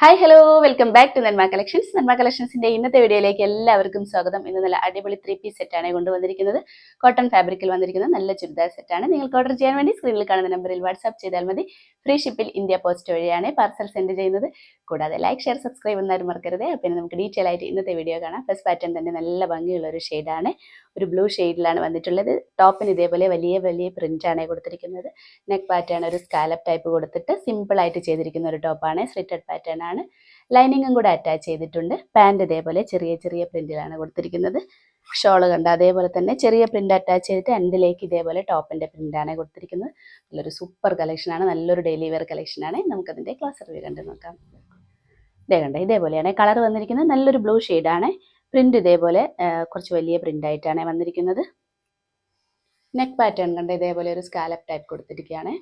Hi hello welcome back to Nanma collections. Nanma കളക്ഷൻസിന്റെ ഇന്നത്തെ വീഡിയോയിലേക്ക് എല്ലാവർക്കും സ്വാഗതം. ഇന്ന് നല്ല അടിപൊളി 3 പീസ് സെറ്റാണ് കൊണ്ടുവന്നിരിക്കുന്നത്. കോട്ടൺ ഫാബ്രിക്കിൽ വന്നിരിക്കുന്ന നല്ല ചുരിദാർ സെറ്റാണ്. നിങ്ങൾക്ക് ഓർഡർ ചെയ്യാൻ വേണ്ടി സ്ക്രീനിൽ കാണുന്ന നമ്പറിൽ വാട്സ്ആപ്പ് ചെയ്താൽ മതി. ഫ്രീ ഷിപ്പിൽ ഇന്ത്യ പോസ്റ്റ് വഴിയാണ് പാർസൽ സെൻഡ് ചെയ്യുന്നത്. കൂടാതെ ലൈക്ക്, ഷെയർ, സബ്സ്ക്രൈബ് എന്നാലും മറക്കരുത്. അപ്പോൾ നമുക്ക് ഡീറ്റെയിൽ ആയിട്ട് ഇന്നത്തെ വീഡിയോ കാണാം. ഫസ്റ്റ് പാറ്റേൺ തന്നെ നല്ല ഭംഗിയുള്ള ഒരു ഷെയ്ഡാണ്. ഒരു ബ്ലൂ ഷെയ്ഡിലാണ് വന്നിട്ടുള്ളത്. ടോപ്പിന് ഇതേപോലെ വലിയ വലിയ പ്രിന്റാണ് കൊടുത്തിരിക്കുന്നത്. നെക്ക് പാറ്റേൺ ഒരു സ്കാലപ്പ് ടൈപ്പ് കൊടുത്തിട്ട് സിമ്പിൾ ആയിട്ട് ചെയ്തിരിക്കുന്ന ഒരു ടോപ്പാണ്. സ്ലിറ്റഡ് പാറ്റേൺ ആണ്. ലൈനിങ്ങും കൂടെ അറ്റാച്ച് ചെയ്തിട്ടുണ്ട്. പാൻറ് ഇതേപോലെ ചെറിയ ചെറിയ പ്രിന്റിലാണ് കൊടുത്തിരിക്കുന്നത്. ഷോള് കണ്ട അതേപോലെ തന്നെ ചെറിയ പ്രിന്റ് അറ്റാച്ച് ചെയ്തിട്ട് എൻഡിലേക്ക് ഇതേപോലെ ടോപ്പിന്റെ പ്രിന്റാണ് കൊടുത്തിരിക്കുന്നത്. നല്ലൊരു സൂപ്പർ കളക്ഷനാണ്. നല്ലൊരു ഡെയിലി വെയർ കളക്ഷനാണ്. നമുക്കതിന്റെ ക്ലാസ് റിവ്യൂ കണ്ട് നോക്കാം. ഇതേപോലെയാണ് കളർ വന്നിരിക്കുന്നത്. നല്ലൊരു ബ്ലൂ ഷെയ്ഡാണ്. പ്രിന്റ് ഇതേപോലെ കുറച്ച് വലിയ പ്രിന്റ് ആയിട്ടാണ് വന്നിരിക്കുന്നത്. നെക്ക് പാറ്റേൺ കണ്ട ഇതേപോലെ ഒരു സ്കാലപ്പ് ടൈപ്പ് കൊടുത്തിരിക്കുകയാണ്.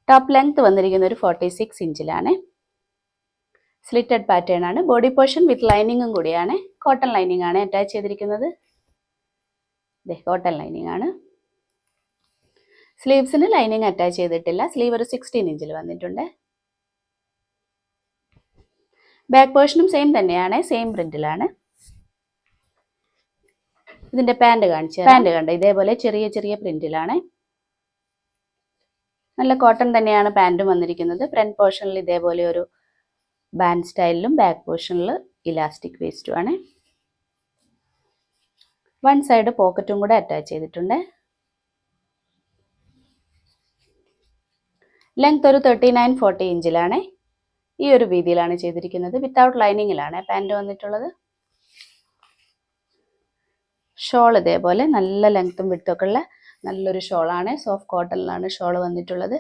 ടോപ്പ് ലെങ്ത് വന്നിരിക്കുന്ന ഒരു 46 ഇഞ്ചിലാണ്. സ്ലിറ്റഡ് പാറ്റേൺ ആണ്. ബോഡി പോർഷൻ വിത്ത് ലൈനിങ്ങും കൂടിയാണ്. കോട്ടൺ ലൈനിങ് ആണ് അറ്റാച്ച് ചെയ്തിരിക്കുന്നത്. കോട്ടൺ ലൈനിങ് ആണ്. സ്ലീവ്സിന് ലൈനിങ് അറ്റാച്ച് ചെയ്തിട്ടില്ല. സ്ലീവ് ഒരു 16 ഇഞ്ചിൽ വന്നിട്ടുണ്ട്. ബാക്ക് പോർഷനും സെയിം തന്നെയാണ്. സെയിം പ്രിന്റിലാണ്. ഇതിന്റെ പാൻറ് കണ്ട ഇതേപോലെ ചെറിയ ചെറിയ പ്രിന്റിലാണ്. നല്ല കോട്ടൺ തന്നെയാണ് പാൻറ്റും വന്നിരിക്കുന്നത്. ഫ്രണ്ട് പോർഷനിൽ ഇതേപോലെ ഒരു ബാൻഡ് സ്റ്റൈലിലും ബാക്ക് പോർഷനിൽ ഇലാസ്റ്റിക് വേസ്റ്റും ആണ്. വൺ സൈഡ് പോക്കറ്റും കൂടെ അറ്റാച്ച് ചെയ്തിട്ടുണ്ട്. ലെങ്ത് ഒരു 39-40 ഇഞ്ചിലാണ്. ഈ ഒരു വീതിയിലാണ് ചെയ്തിരിക്കുന്നത്. വിത്തൗട്ട് ലൈനിങ്ങിലാണ് പാൻറ് വന്നിട്ടുള്ളത്. ഷോൾ ഇതേപോലെ നല്ല ലെങ്ത്തും വിഡ്ത്തും ഉള്ള നല്ലൊരു ഷോളാണ്. സോഫ്റ്റ് കോട്ടണിലാണ് ഷോൾ വന്നിട്ടുള്ളത്.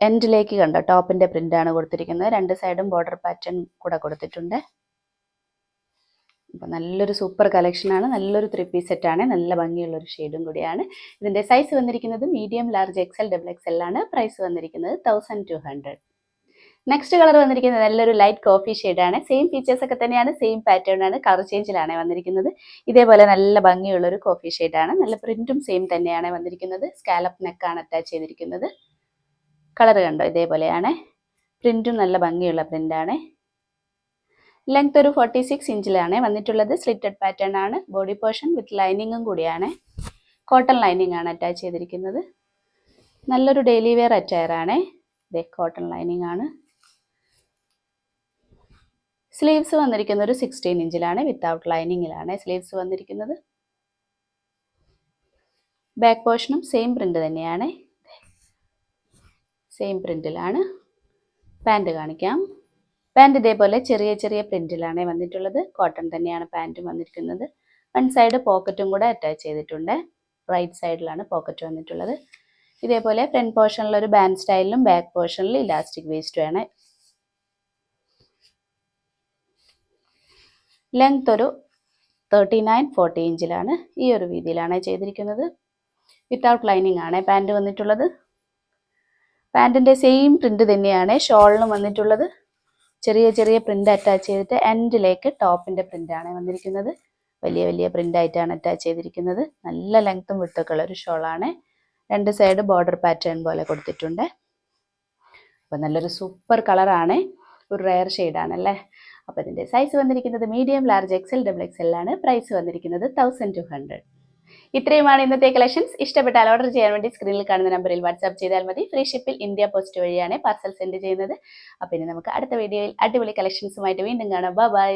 എൻഡിലേക്ക് കണ്ട ടോപ്പിന്റെ പ്രിന്റ് ആണ് കൊടുത്തിരിക്കുന്നത്. രണ്ട് സൈഡും ബോർഡർ പാറ്റേൺ കൂടെ കൊടുത്തിട്ടുണ്ട്. അപ്പോൾ നല്ലൊരു സൂപ്പർ കളക്ഷനാണ്. നല്ലൊരു 3 പീസ് സെറ്റാണ്. നല്ല ഭംഗിയുള്ള ഒരു ഷെയ്ഡും കൂടിയാണ്. ഇതിന്റെ സൈസ് വന്നിരിക്കുന്നത് മീഡിയം, ലാർജ്, എക്സൽ, XXL ആണ്. പ്രൈസ് വന്നിരിക്കുന്നത് 1200. നെക്സ്റ്റ് കളർ വന്നിരിക്കുന്നത് നല്ലൊരു ലൈറ്റ് കോഫി ഷെയ്ഡാണ്. സെയിം ഫീച്ചേഴ്സ് ഒക്കെ തന്നെയാണ്. സെയിം പാറ്റേൺ ആണ്. കളർ ചേഞ്ചിലാണ് വന്നിരിക്കുന്നത്. ഇതേപോലെ നല്ല ഭംഗിയുള്ള ഒരു കോഫി ഷെയ്ഡാണ്. നല്ല പ്രിന്റും സെയിം തന്നെയാണ് വന്നിരിക്കുന്നത്. സ്കാലപ്പ് നെക്കാണ് അറ്റാച്ച് ചെയ്തിരിക്കുന്നത്. കളർ കണ്ടോ ഇതേപോലെയാണ്. പ്രിന്റും നല്ല ഭംഗിയുള്ള പ്രിന്റാണ്. ലെങ്ത് ഒരു 46 ഇഞ്ചിലാണ് വന്നിട്ടുള്ളത്. സ്ലിറ്റഡ് പാറ്റേൺ ആണ്. ബോഡി പോർഷൻ വിത്ത് ലൈനിങ്ങും കൂടിയാണ്. കോട്ടൺ ലൈനിങ് ആണ് അറ്റാച്ച് ചെയ്തിരിക്കുന്നത്. നല്ലൊരു ഡെയിലി വെയർ അറ്റയർ ആണ്. കോട്ടൺ ലൈനിങ് ആണ്. സ്ലീവ്സ് വന്നിരിക്കുന്നത് ഒരു 16 ഇഞ്ചിലാണ്. വിത്തൗട്ട് ലൈനിങ്ങിലാണ് സ്ലീവ്സ് വന്നിരിക്കുന്നത്. ബാക്ക് പോർഷനും സെയിം പ്രിന്റ് തന്നെയാണ്. സെയിം പ്രിന്റിലാണ്. പാൻറ് കാണിക്കാം. പാൻറ് ഇതേപോലെ ചെറിയ ചെറിയ പ്രിന്റിലാണ് വന്നിട്ടുള്ളത്. കോട്ടൺ തന്നെയാണ് പാൻറ്റും വന്നിരിക്കുന്നത്. വൺ സൈഡ് പോക്കറ്റും കൂടെ അറ്റാച്ച് ചെയ്തിട്ടുണ്ട്. റൈറ്റ് സൈഡിലാണ് പോക്കറ്റ് വന്നിട്ടുള്ളത്. ഇതേപോലെ ഫ്രണ്ട് പോർഷനിൽ ഒരു ബാൻഡ് സ്റ്റൈലിലും ബാക്ക് പോർഷനിൽ ഇലാസ്റ്റിക് വേസ്റ്റും ആണ്. ലെങ്ത് ഒരു 39-40 ഇഞ്ചിലാണ്. ഈ ഒരു വീതിയിലാണ് ചെയ്തിരിക്കുന്നത്. വിത്തൗട്ട് ലൈനിങ് ആണ് പാൻറ് വന്നിട്ടുള്ളത്. പാൻറ്റിൻ്റെ സെയിം പ്രിന്റ് തന്നെയാണ് ഷോളിനും വന്നിട്ടുള്ളത്. ചെറിയ ചെറിയ പ്രിന്റ് അറ്റാച്ച് ചെയ്തിട്ട് എൻഡിലേക്ക് ടോപ്പിന്റെ പ്രിന്റ് ആണ് വന്നിരിക്കുന്നത്. വലിയ വലിയ പ്രിന്റ് ആയിട്ടാണ് അറ്റാച്ച് ചെയ്തിരിക്കുന്നത്. നല്ല ലെങ്ത്തും വിഡ്ത്തും ഉള്ള ഒരു ഷോളാണ്. രണ്ട് സൈഡ് ബോർഡർ പാറ്റേൺ പോലെ കൊടുത്തിട്ടുണ്ട്. അപ്പോൾ നല്ലൊരു സൂപ്പർ കളറാണ്. ഒരു റെയർ ഷെയ്ഡാണല്ലേ. അപ്പോൾ ഇതിൻ്റെ സൈസ് വന്നിരിക്കുന്നത് മീഡിയം, ലാർജ്, എക്സൽ, XXL ആണ്. പ്രൈസ് വന്നിരിക്കുന്നത് 1200. ഇത്രയുമാണ് ഇന്നത്തെ കളക്ഷൻസ്. ഇഷ്ടപ്പെട്ടാൽ ഓർഡർ ചെയ്യാൻ വേണ്ടി സ്ക്രീനിൽ കാണുന്ന നമ്പറിൽ വാട്സ്ആപ്പ് ചെയ്താൽ മതി. ഫ്രീ ഷിപ്പിൽ ഇന്ത്യ പോസ്റ്റ് വഴിയാണ് പാർസൽ സെൻഡ് ചെയ്യുന്നത്. അപ്പോൾ ഇനി നമുക്ക് അടുത്ത വീഡിയോയിൽ അടിപൊളി കളക്ഷൻസുമായിട്ട് വീണ്ടും കാണാം. ബൈ.